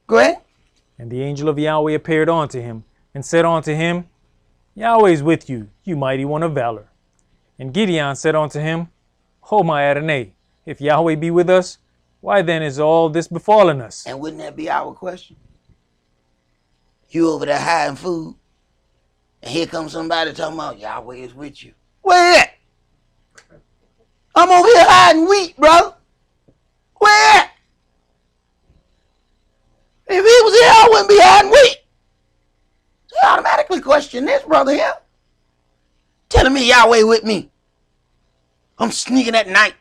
Go ahead. And the angel of Yahweh appeared unto him, and said unto him, Yahweh is with you, you mighty one of valor. And Gideon said unto him, O my Adonai, if Yahweh be with us, why then is all this befallen us? And wouldn't that be our question? You over there hiding food, and here comes somebody talking about Yahweh is with you. Where at? I'm over here hiding wheat, brother. Where at? If he was here, I wouldn't be hiding wheat. So you automatically question this brother here. Telling me Yahweh with me. I'm sneaking at night.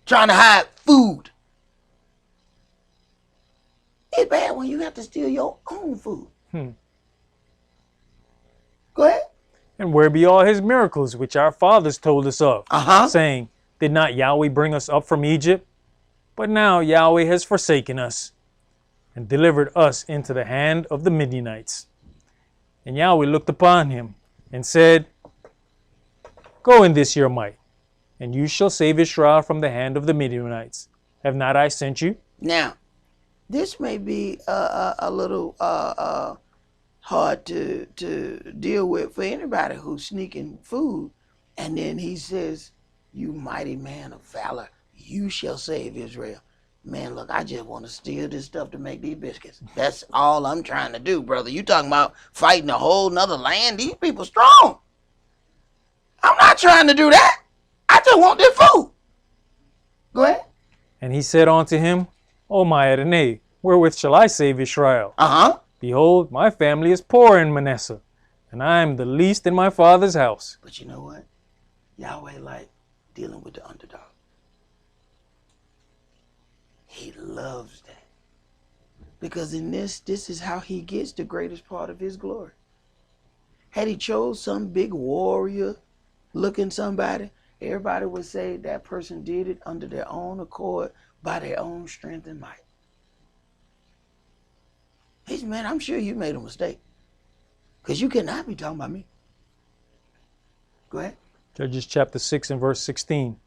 Trying to hide food. It's bad when you have to steal your own food. Go ahead. And where be all his miracles which our fathers told us of, saying, Did not Yahweh bring us up from Egypt? But now Yahweh has forsaken us, and delivered us into the hand of the Midianites. And Yahweh looked upon him, and said, Go in this your might, and you shall save Israel from the hand of the Midianites. Have not I sent you? Now, this may be a little hard to deal with for anybody who's sneaking food. And then he says, you mighty man of valor, you shall save Israel. Man, look, I just want to steal this stuff to make these biscuits. That's all I'm trying to do, brother. You talking about fighting a whole nother land? These people strong. I'm not trying to do that. I just want this food. Go ahead. And he said unto him, O my Adonai, wherewith shall I save Israel? Behold, my family is poor in Manasseh, and I am the least in my father's house. But you know what? Yahweh like dealing with the underdog. He loves that. Because in this is how he gets the greatest part of his glory. Had he chose some big warrior looking somebody, everybody would say that person did it under their own accord, by their own strength and might. He said, man, I'm sure you made a mistake. Because you cannot be talking about me. Go ahead. Judges chapter 6 and verse 16.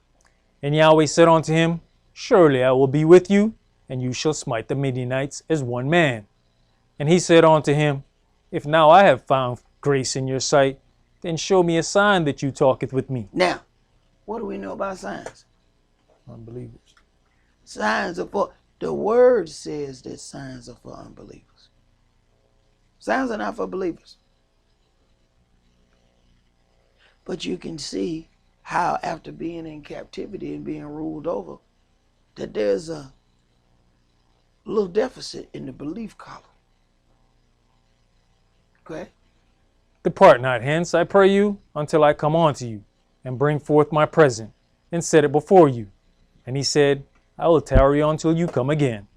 And Yahweh said unto him, Surely I will be with you, and you shall smite the Midianites as one man. And he said unto him, If now I have found grace in your sight, then show me a sign that you talketh with me. Now, what do we know about signs? Unbelievers. Signs are for, the word says that signs are for unbelievers. Signs are not for believers. But you can see how after being in captivity and being ruled over, that there's a little deficit in the belief column. Okay? Depart not hence, I pray you, until I come unto you, and bring forth my present, and set it before you. And he said, I will tarry until you come again.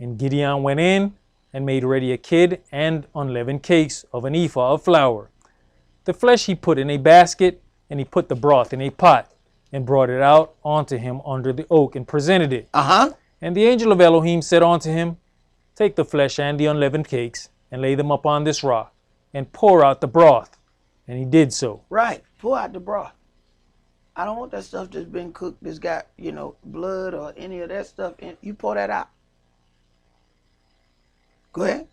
And Gideon went in, and made ready a kid and unleavened cakes of an ephah of flour. The flesh he put in a basket, and he put the broth in a pot, and brought it out unto him under the oak, and presented it. And the angel of Elohim said unto him, Take the flesh and the unleavened cakes, and lay them upon this rock, and pour out the broth. And he did so. Right. Pour out the broth. I don't want that stuff that's been cooked, that's got, blood or any of that stuff in. You pour that out. Go ahead.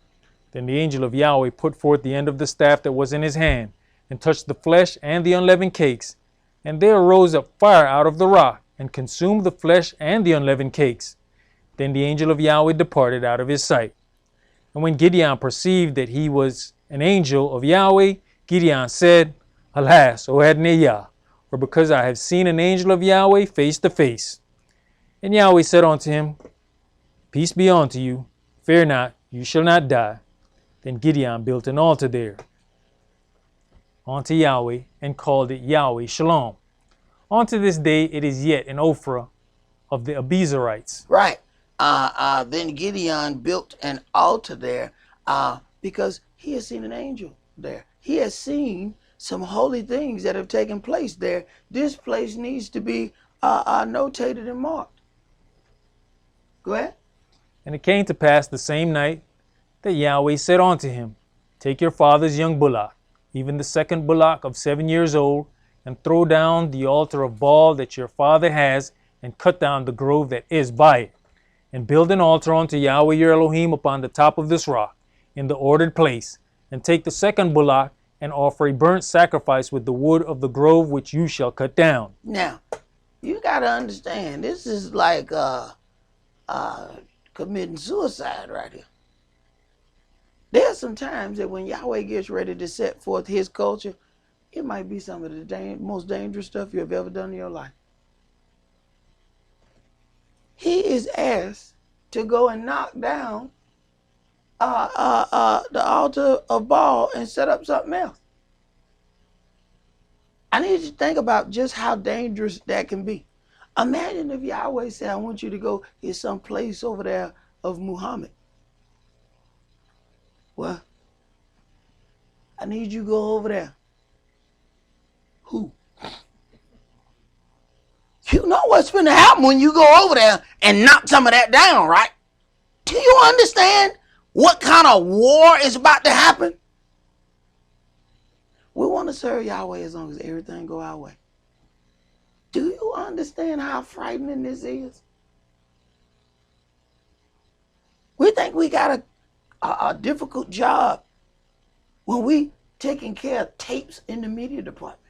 Then the angel of Yahweh put forth the end of the staff that was in his hand, and touched the flesh and the unleavened cakes. And there arose up fire out of the rock, and consumed the flesh and the unleavened cakes. Then the angel of Yahweh departed out of his sight. And when Gideon perceived that he was an angel of Yahweh, Gideon said, Alas, O Adonai, for because I have seen an angel of Yahweh face to face. And Yahweh said unto him, Peace be unto you, fear not, you shall not die. Then Gideon built an altar there unto Yahweh, and called it Yahweh Shalom. Unto this day it is yet an Ophrah of the Abiezrites. Right. Then Gideon built an altar there because he has seen an angel there. He has seen some holy things that have taken place there. This place needs to be notated and marked. Go ahead. And it came to pass the same night that Yahweh said unto him, Take your father's young bullock, even the second bullock of 7 years old, and throw down the altar of Baal that your father has, and cut down the grove that is by it. And build an altar unto Yahweh your Elohim upon the top of this rock, in the ordered place. And take the second bullock, and offer a burnt sacrifice with the wood of the grove which you shall cut down. Now, you got to understand, this is like committing suicide right here. There are some times that when Yahweh gets ready to set forth his culture, it might be some of the most dangerous stuff you have ever done in your life. He is asked to go and knock down the altar of Baal and set up something else. I need you to think about just how dangerous that can be. Imagine if Yahweh said, I want you to go to some place over there of Muhammad. Well, I need you to go over there. Who? You know what's going to happen when you go over there and knock some of that down, right? Do you understand what kind of war is about to happen? We want to serve Yahweh as long as everything go our way. Do you understand how frightening this is? We think we got a difficult job when we taking care of tapes in the media department.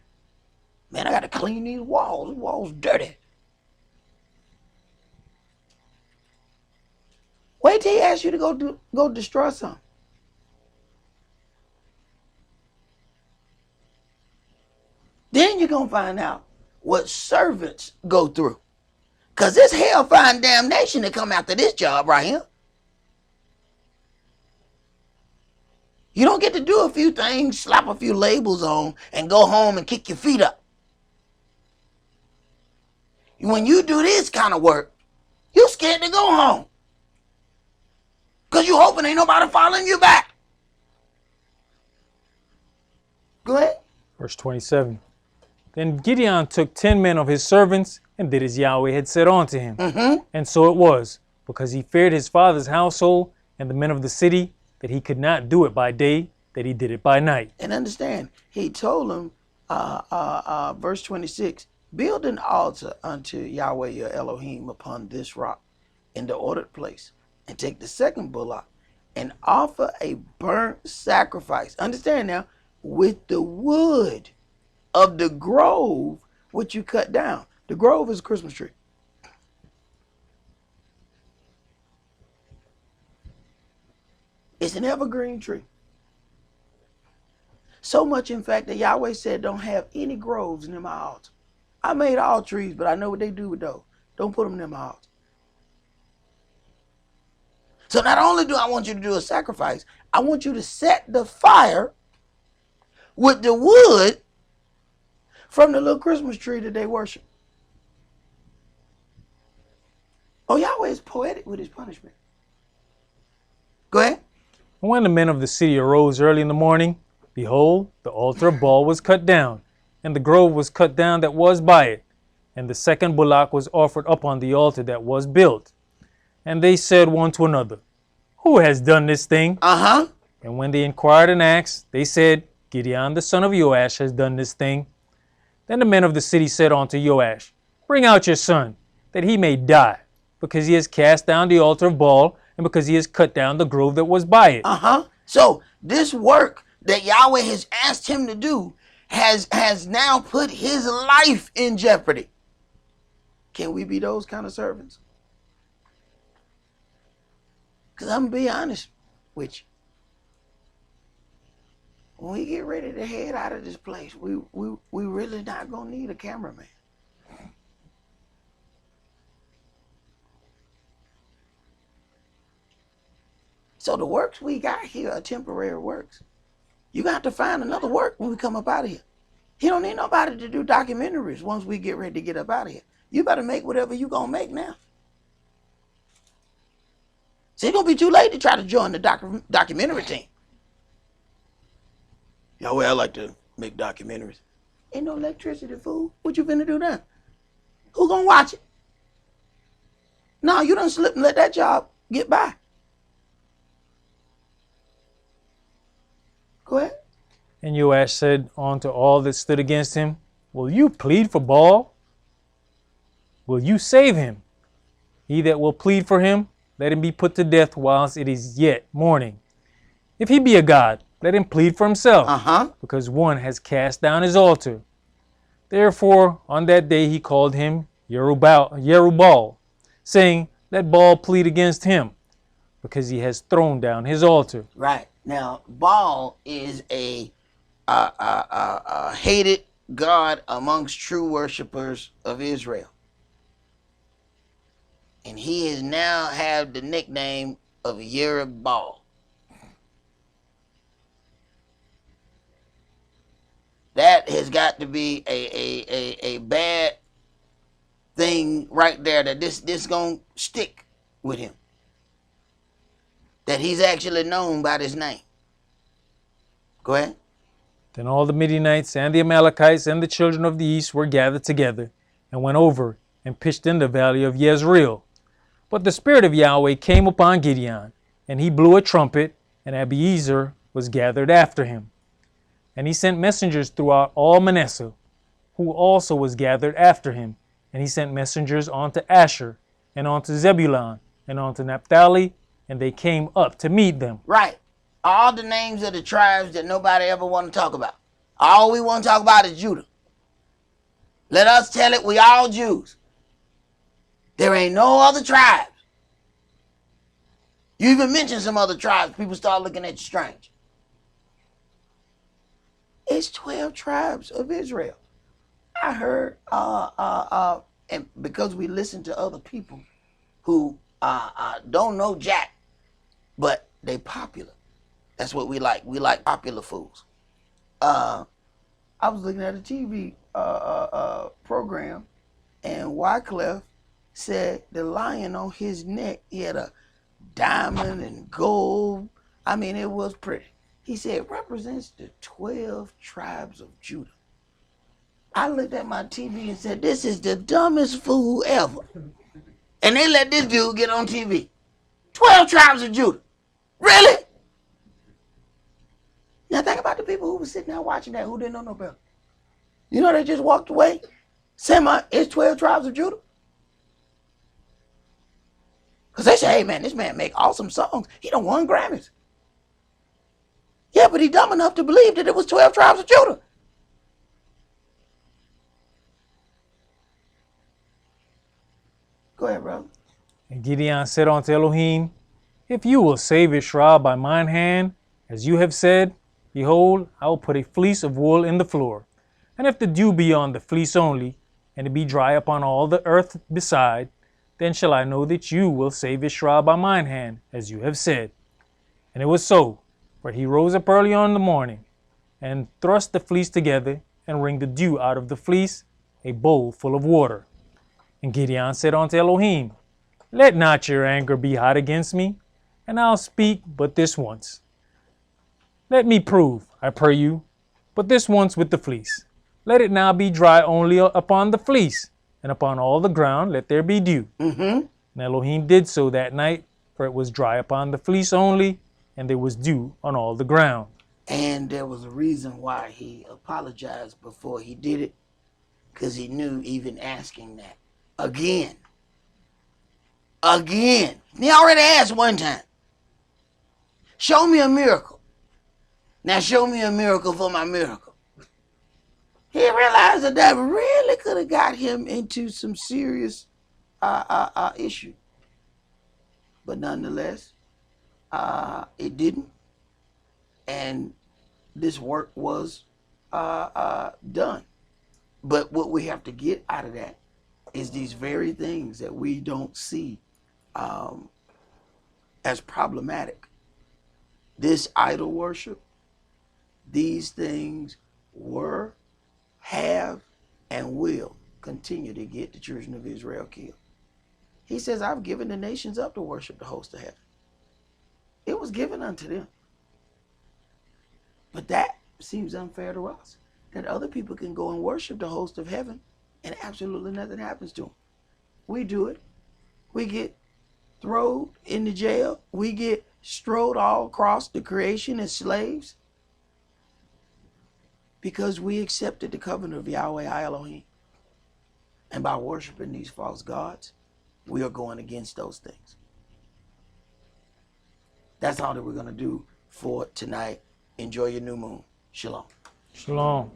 Man, I got to clean these walls. The walls dirty. Wait till he asks you to go destroy something. Then you're going to find out what servants go through. Because it's hellfire and damnation to come after this job right here. You don't get to do a few things, slap a few labels on, and go home and kick your feet up. When you do this kind of work, you're scared to go home. Because you're hoping ain't nobody following you back. Go ahead. Verse 27. Then Gideon took 10 men of his servants, and did as Yahweh had said unto him. And so it was, because he feared his father's household and the men of the city, that he could not do it by day, that he did it by night. And understand, he told them, verse 26, build an altar unto Yahweh your Elohim upon this rock, in the ordered place, and take the second bullock and offer a burnt sacrifice. Understand now, with the wood of the grove which you cut down. The grove is a Christmas tree. It's an evergreen tree. So much, in fact, that Yahweh said, don't have any groves near my altar. I made all trees, but I know what they do with those. Don't put them near my altar. So not only do I want you to do a sacrifice, I want you to set the fire with the wood from the little Christmas tree that they worship. Oh, Yahweh is poetic with his punishment. Go ahead. When the men of the city arose early in the morning, behold, the altar of Baal was cut down, and the grove was cut down that was by it, and the second bullock was offered upon the altar that was built. And they said one to another, who has done this thing? And when they inquired and asked, they said, Gideon the son of Joash has done this thing. Then the men of the city said unto Joash, bring out your son, that he may die, because he has cast down the altar of Baal, and because he has cut down the grove that was by it. So this work that Yahweh has asked him to do has now put his life in jeopardy. Can we be those kind of servants? Because I'm going to be honest with you. When we get ready to head out of this place, we really not going to need a cameraman. So the works we got here are temporary works. You got to find another work when we come up out of here. He don't need nobody to do documentaries once we get ready to get up out of here. You better make whatever you going to make now. So it's going to be too late to try to join the documentary team. Yeah, well, I like to make documentaries. Ain't no electricity, fool. What you finna do then? Who gonna watch it? No, you done slip and let that job get by. Go ahead. And Joash said unto all that stood against him, will you plead for Baal? Will you save him? He that will plead for him, let him be put to death whilst it is yet morning. If he be a god, let him plead for himself, because one has cast down his altar. Therefore, on that day he called him Jerubbaal, saying, let Baal plead against him, because he has thrown down his altar. Right. Now, Baal is a hated god amongst true worshipers of Israel. And he has now had the nickname of Jerubbaal. That has got to be a bad thing right there, that this gonna stick with him. That he's actually known by this name. Go ahead. Then all the Midianites and the Amalekites and the children of the east were gathered together, and went over and pitched in the valley of Jezreel. But the Spirit of Yahweh came upon Gideon, and he blew a trumpet, and Abiezer was gathered after him. And he sent messengers throughout all Manasseh, who also was gathered after him. And he sent messengers unto Asher, and unto Zebulun, and unto Naphtali, and they came up to meet them. Right. All the names of the tribes that nobody ever want to talk about. All we want to talk about is Judah. Let us tell it, we all Jews. There ain't no other tribes. You even mention some other tribes, people start looking at you strange. It's 12 tribes of Israel. I heard, and because we listen to other people who don't know jack, but they popular. That's what we like. We like popular fools. I was looking at a TV program, and Wycliffe said the lion on his neck, he had a diamond and gold. I mean, it was pretty. He said it represents the 12 tribes of Judah. I looked at my TV and said, this is the dumbest fool ever. And they let this dude get on TV. 12 tribes of Judah. Really? Now think about the people who were sitting there watching that who didn't know no better. You know, they just walked away. It's 12 tribes of Judah. Because they say, hey, man, this man make awesome songs. He done won Grammys. Yeah, but he dumb enough to believe that it was 12 tribes of Judah. Go ahead, brother. And Gideon said unto Elohim, if you will save Israel by mine hand, as you have said, behold, I will put a fleece of wool in the floor. And if the dew be on the fleece only, and it be dry upon all the earth beside, then shall I know that you will save Israel by mine hand, as you have said. And it was so, for he rose up early on the morning, and thrust the fleece together, and wringed the dew out of the fleece, a bowl full of water. And Gideon said unto Elohim, let not your anger be hot against me, and I'll speak but this once. Let me prove, I pray you, but this once with the fleece. Let it now be dry only upon the fleece, and upon all the ground let there be dew. And Elohim did so that night, for it was dry upon the fleece only, and there was dew on all the ground. And there was a reason why he apologized before he did it, because he knew even asking that again. He already asked one time. Show me a miracle. Now show me a miracle for my miracle. He realized the devil really could have got him into some serious issue. But nonetheless, it didn't. And this work was done. But what we have to get out of that is these very things that we don't see as problematic. This idol worship, these things were, have, and will continue to get the children of Israel killed. He says, I've given the nations up to worship the host of heaven. It was given unto them. But that seems unfair to us, that other people can go and worship the host of heaven and absolutely nothing happens to them. We do it. We get thrown into jail. We get strode all across the creation as slaves because we accepted the covenant of Yahweh Elohim. And by worshiping these false gods, we are going against those things. That's all that we're going to do for tonight. Enjoy your new moon. Shalom. Shalom.